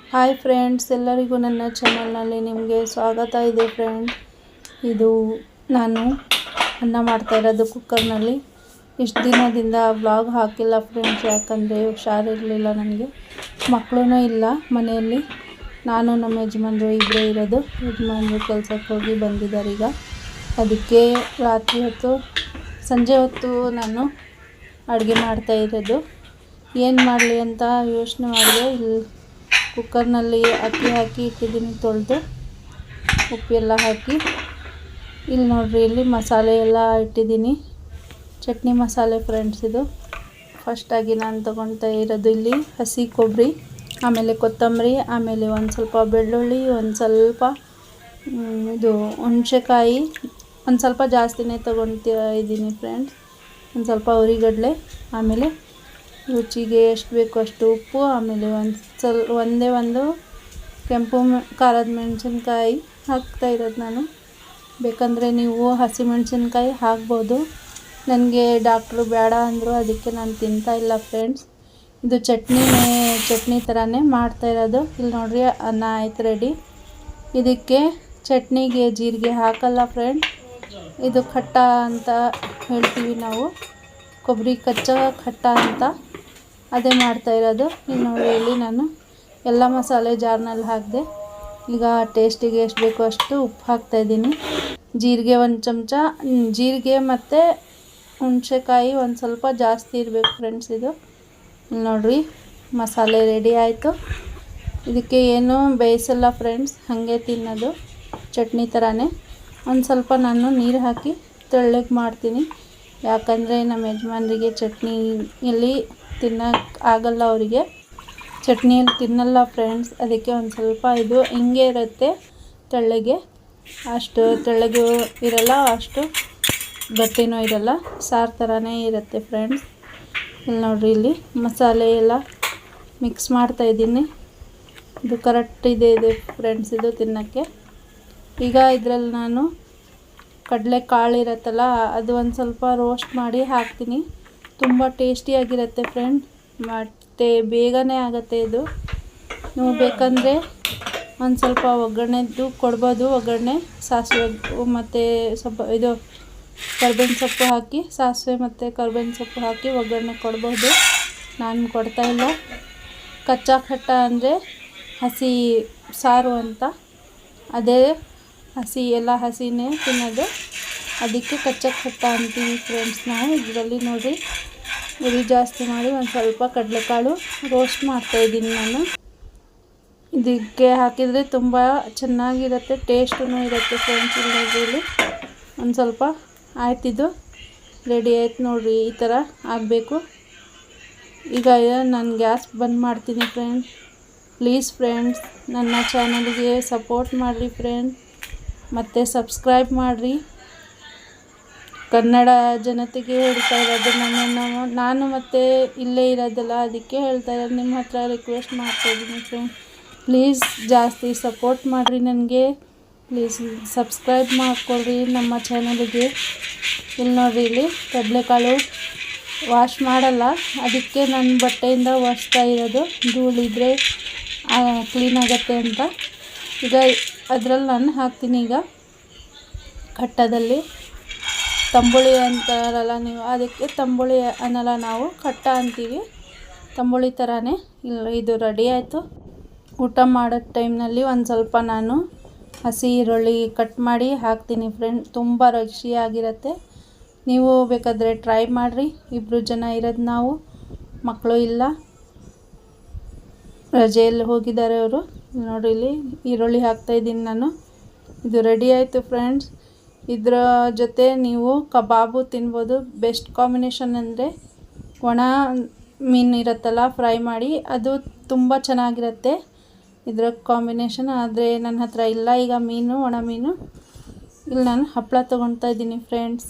Hi friends, ಎಲ್ಲರಿಗೂ ನನ್ನ ಚಾನಲ್ನಲ್ಲಿ ನಿಮಗೆ ಸ್ವಾಗತ ಇದೆ ಫ್ರೆಂಡ್. ಇದು ನಾನು ಅನ್ನ ಮಾಡ್ತಾ ಇರೋದು ಕುಕ್ಕರ್ನಲ್ಲಿ. ಇಷ್ಟು ದಿನದಿಂದ ವ್ಲಾಗ್ ಹಾಕಿಲ್ಲ ಫ್ರೆಂಡ್ಸ್, ಯಾಕಂದರೆ ಹುಷಾರಿರಲಿಲ್ಲ ನನಗೆ. ಮಕ್ಕಳೂ ಇಲ್ಲ ಮನೆಯಲ್ಲಿ, ನಾನು ನಮ್ಮ ಯಜಮಾನ್ರು ಇಬ್ಬರೇ ಇರೋದು. ಯಜಮಾನ್ರು ಕೆಲಸಕ್ಕೆ ಹೋಗಿ ಬಂದಿದ್ದಾರೆ ಈಗ. ಅದಕ್ಕೆ ರಾತ್ರಿ ಹೊತ್ತು ಸಂಜೆ ಹೊತ್ತು ನಾನು ಅಡುಗೆ ಮಾಡ್ತಾ ಇರೋದು. ಏನು ಮಾಡಲಿ ಅಂತ ಯೋಚನೆ ಮಾಡಿದೆ. ಇಲ್ಲಿ ಕುಕ್ಕರ್ನಲ್ಲಿ ಅಕ್ಕಿ ಹಾಕಿ ಇಟ್ಟಿದ್ದೀನಿ, ತೊಳೆದು ಉಪ್ಪೆಲ್ಲ ಹಾಕಿ. ಇಲ್ಲಿ ನೋಡ್ರಿ, ಇಲ್ಲಿ ಮಸಾಲೆ ಎಲ್ಲ ಇಟ್ಟಿದ್ದೀನಿ, ಚಟ್ನಿ ಮಸಾಲೆ ಫ್ರೆಂಡ್ಸ್. ಇದು ಫಸ್ಟಾಗಿ ನಾನು ತೊಗೊಳ್ತಾ ಇರೋದು ಇಲ್ಲಿ ಹಸಿ ಕೊಬ್ಬರಿ, ಆಮೇಲೆ ಕೊತ್ತಂಬರಿ, ಆಮೇಲೆ ಒಂದು ಸ್ವಲ್ಪ ಬೆಳ್ಳುಳ್ಳಿ, ಒಂದು ಸ್ವಲ್ಪ ಇದು ಹುಣಸೆಕಾಯಿ, ಒಂದು ಸ್ವಲ್ಪ ಜಾಸ್ತಿನೇ ತೊಗೊಳ್ತಾ ಇದ್ದೀನಿ ಫ್ರೆಂಡ್ಸ್. ಒಂದು ಸ್ವಲ್ಪ ಉರಿಗಡಲೆ, ಆಮೇಲೆ ರುಚಿಗೆ ಎಷ್ಟು ಬೇಕು ಅಷ್ಟು ಉಪ್ಪು, ಆಮೇಲೆ ಒಂದೇ ಒಂದು ಕೆಂಪು ಖಾರದ ಮೆಣಸಿನ್ಕಾಯಿ ಹಾಕ್ತಾ ಇರೋದು ನಾನು. ಬೇಕಂದರೆ ನೀವು ಹಸಿಮೆಣಸಿನ್ಕಾಯಿ ಹಾಕ್ಬೋದು. ನನಗೆ ಡಾಕ್ಟ್ರು ಬೇಡ ಅಂದರು, ಅದಕ್ಕೆ ನಾನು ತಿಂತಾ ಇಲ್ಲ ಫ್ರೆಂಡ್ಸ್. ಇದು ಚಟ್ನಿ ಥರನೇ ಮಾಡ್ತಾ ಇರೋದು. ಇಲ್ಲಿ ನೋಡ್ರಿ, ಅನ್ನ ಆಯ್ತು ರೆಡಿ. ಇದಕ್ಕೆ ಚಟ್ನಿಗೆ ಜೀರಿಗೆ ಹಾಕಲ್ಲ ಫ್ರೆಂಡ್, ಇದು ಖಟ್ಟ ಅಂತ ಹೇಳ್ತೀವಿ ನಾವು, ಕೊಬ್ಬರಿ ಕಚ್ಚ ಖಟ್ಟ ಅಂತ, ಅದೇ ಮಾಡ್ತಾ ಇರೋದು. ಇಲ್ಲಿ ನೋಡಿ, ಇಲ್ಲಿ ನಾನು ಎಲ್ಲ ಮಸಾಲೆ ಜಾರ್ನಲ್ಲಿ ಹಾಕಿದೆ. ಈಗ ಟೇಸ್ಟಿಗೆ ಎಷ್ಟು ಬೇಕೋ ಅಷ್ಟು ಉಪ್ಪು ಹಾಕ್ತಾಯಿದ್ದೀನಿ. ಜೀರಿಗೆ ಒಂದು ಚಮಚ, ಜೀರಿಗೆ ಮತ್ತು ಹುಣಸೆಕಾಯಿ ಒಂದು ಸ್ವಲ್ಪ ಜಾಸ್ತಿ ಇರಬೇಕು ಫ್ರೆಂಡ್ಸ್. ಇದು ಇಲ್ಲಿ ನೋಡಿರಿ, ಮಸಾಲೆ ರೆಡಿ ಆಯಿತು. ಇದಕ್ಕೆ ಏನು ಬೇಯಿಸಲ್ಲ ಫ್ರೆಂಡ್ಸ್, ಹಾಗೆ ತಿನ್ನೋದು, ಚಟ್ನಿ ಥರನೇ. ಒಂದು ಸ್ವಲ್ಪ ನಾನು ನೀರು ಹಾಕಿ ತೆಳ್ಳಗೆ ಮಾಡ್ತೀನಿ, ಯಾಕಂದರೆ ನಮ್ಮ ಯಜಮಾನರಿಗೆ ಚಟ್ನಿಯಲ್ಲಿ ತಿನ್ನೋಕ್ಕೆ ಆಗಲ್ಲ, ಅವರಿಗೆ ಚಟ್ನಿಯಲ್ಲಿ ತಿನ್ನಲ್ಲ ಫ್ರೆಂಡ್ಸ್. ಅದಕ್ಕೆ ಒಂದು ಸ್ವಲ್ಪ ಇದು ಹಿಂಗೆ ಇರುತ್ತೆ, ತೆಳ್ಳಗೆ. ಅಷ್ಟು ತೆಳ್ಳಗೂ ಇರಲ್ಲ, ಅಷ್ಟು ಗಟ್ಟಿನೂ ಇರಲ್ಲ, ಸಾರು ಥರನೇ ಇರುತ್ತೆ ಫ್ರೆಂಡ್ಸ್. ಇಲ್ಲಿ ನೋಡಿರಿ, ಇಲ್ಲಿ ಮಸಾಲೆ ಎಲ್ಲ ಮಿಕ್ಸ್ ಮಾಡ್ತಾಯಿದ್ದೀನಿ. ಇದು ಕರೆಕ್ಟ್ ಇದೆ ಫ್ರೆಂಡ್ಸ್, ಇದು ತಿನ್ನೋಕ್ಕೆ. ಈಗ ಇದರಲ್ಲಿ ನಾನು ಕಡಲೆಕಾಳು ಇರುತ್ತಲ್ಲ, ಅದು ಒಂದು ಸ್ವಲ್ಪ ರೋಸ್ಟ್ ಮಾಡಿ ಹಾಕ್ತೀನಿ. ತುಂಬ ಟೇಸ್ಟಿಯಾಗಿರುತ್ತೆ ಫ್ರೆಂಡ್, ಮತ್ತು ಬೇಗನೆ ಆಗುತ್ತೆ ಇದು. ನೀವು ಬೇಕಂದರೆ ಒಂದು ಸ್ವಲ್ಪ ಒಗ್ಗರಣೆದು ಕೊಡ್ಬೋದು. ಒಗ್ಗರಣೆ ಸಾಸಿವೆ ಮತ್ತು ಸ್ವಲ್ಪ ಇದು ಕರ್ಬೇವಿನ ಸೊಪ್ಪು ಹಾಕಿ, ಸಾಸಿವೆ ಮತ್ತು ಕರ್ಬೇವಿನ ಸೊಪ್ಪು ಹಾಕಿ ಒಗ್ಗರಣೆ ಕೊಡ್ಬೋದು. ನಾನು ಕೊಡ್ತಾಯಿಲ್ಲ. ಕಚ್ಚಾ ಖಟ್ಟ ಅಂದರೆ ಹಸಿ ಸಾರು ಅಂತ, ಅದೇ ಹಸಿ ಎಲ್ಲ ಹಸಿನೇ ತಿನ್ನೋದು, ಅದಕ್ಕೆ ಕಚ್ಚಾ ಖಟ್ಟ ಅಂತೀವಿ ಫ್ರೆಂಡ್ಸ್ ನಾವು. ಇದರಲ್ಲಿ ನೋಡಿರಿ, ಉರಿ ಜಾಸ್ತಿ ಮಾಡಿ ಒಂದು ಸ್ವಲ್ಪ ಕಡಲೆಕಾಳು ರೋಸ್ಟ್ ಮಾಡ್ತಾಯಿದ್ದೀನಿ ನಾನು. ಇದಕ್ಕೆ ಹಾಕಿದರೆ ತುಂಬ ಚೆನ್ನಾಗಿರುತ್ತೆ, ಟೇಸ್ಟೂ ಇರುತ್ತೆ ಫ್ರೆಂಡ್ಸ್. ಇಲ್ಲಿ ಒಂದು ಸ್ವಲ್ಪ ಆಯ್ತಿದ್ದು ರೆಡಿ ಆಯ್ತು ನೋಡಿರಿ, ಈ ಥರ ಆಗಬೇಕು. ಈಗ ನಾನು ಗ್ಯಾಸ್ ಬಂದ್ ಮಾಡ್ತೀನಿ ಫ್ರೆಂಡ್ಸ್. ಪ್ಲೀಸ್ ಫ್ರೆಂಡ್ಸ್, ನನ್ನ ಚಾನಲ್ಗೆ ಸಪೋರ್ಟ್ ಮಾಡಿರಿ ಫ್ರೆಂಡ್, ಮತ್ತು ಸಬ್ಸ್ಕ್ರೈಬ್ ಮಾಡಿರಿ. ಕನ್ನಡ ಜನತೆಗೆ ಹೇಳ್ತಾ ಇರೋದು, ನಾನು ಮತ್ತೆ ಇಲ್ಲೇ ಇರೋದಲ್ಲ, ಅದಕ್ಕೆ ಹೇಳ್ತಾ ಇರೋದು. ನಿಮ್ಮ ಹತ್ರ ರಿಕ್ವೆಸ್ಟ್ ಮಾಡ್ತಾಯಿದ್ದೀನಿ ಫ್ರೆಂಡ್, ಪ್ಲೀಸ್ ಜಾಸ್ತಿ ಸಪೋರ್ಟ್ ಮಾಡಿರಿ ನನಗೆ. ಪ್ಲೀಸ್ ಸಬ್ಸ್ಕ್ರೈಬ್ ಮಾಡಿಕೊಡ್ರಿ ನಮ್ಮ ಚಾನಲ್ಗೆ. ಇಲ್ಲಿ ನೋಡಿರಿ, ಇಲ್ಲಿ ಕಡಲೆಕಾಳು ವಾಶ್ ಮಾಡಲ್ಲ, ಅದಕ್ಕೆ ನಾನು ಬಟ್ಟೆಯಿಂದ ಒರೆಸ್ತಾ ಇರೋದು, ಧೂಳಿದ್ರೆ ಕ್ಲೀನ್ ಆಗುತ್ತೆ ಅಂತ. ಈಗ ಅದರಲ್ಲಿ ನಾನು ಹಾಕ್ತೀನಿ. ಈಗ ಖಟ್ಟದಲ್ಲಿ ತಂಬುಳಿ ಅಂತಾರಲ್ಲ ನೀವು, ಅದಕ್ಕೆ ತಂಬುಳಿ ಅನ್ನಲ್ಲ ನಾವು, ಖಟ್ಟ ಅಂತೀವಿ. ತಂಬುಳಿ ಥರನೇ ಇದು ರೆಡಿ ಆಯಿತು. ಊಟ ಮಾಡೋ ಟೈಮ್ನಲ್ಲಿ ಒಂದು ಸ್ವಲ್ಪ ನಾನು ಹಸಿ ಈರುಳ್ಳಿ ಕಟ್ ಮಾಡಿ ಹಾಕ್ತೀನಿ ಫ್ರೆಂಡ್, ತುಂಬ ರುಚಿಯಾಗಿರುತ್ತೆ. ನೀವು ಬೇಕಾದರೆ ಟ್ರೈ ಮಾಡಿರಿ. 2 ಜನ ಇರೋದು ನಾವು, ಮಕ್ಕಳು ಇಲ್ಲ, ರಜೆಯಲ್ಲಿ ಹೋಗಿದ್ದಾರೆ ಅವರು. ನೋಡಿ, ಇಲ್ಲಿ ಈರುಳ್ಳಿ ಹಾಕ್ತಾಯಿದ್ದೀನಿ ನಾನು. ಇದು ರೆಡಿ ಆಯಿತು ಫ್ರೆಂಡ್ಸ್. ಇದರ ಜೊತೆ ನೀವು ಕಬಾಬು ತಿನ್ಬೋದು. ಬೆಸ್ಟ್ ಕಾಂಬಿನೇಷನ್ ಅಂದರೆ ಒಣ ಮೀನು ಇರುತ್ತಲ್ಲ, ಫ್ರೈ ಮಾಡಿ, ಅದು ತುಂಬ ಚೆನ್ನಾಗಿರುತ್ತೆ ಇದರ ಕಾಂಬಿನೇಷನ್. ಆದರೆ ನನ್ನ ಹತ್ರ ಇಲ್ಲ ಈಗ ಮೀನು, ಒಣ ಮೀನು. ಇಲ್ಲಿ ನಾನು ಹಪ್ಪಳ ತೊಗೊಳ್ತಾ ಇದ್ದೀನಿ ಫ್ರೆಂಡ್ಸ್.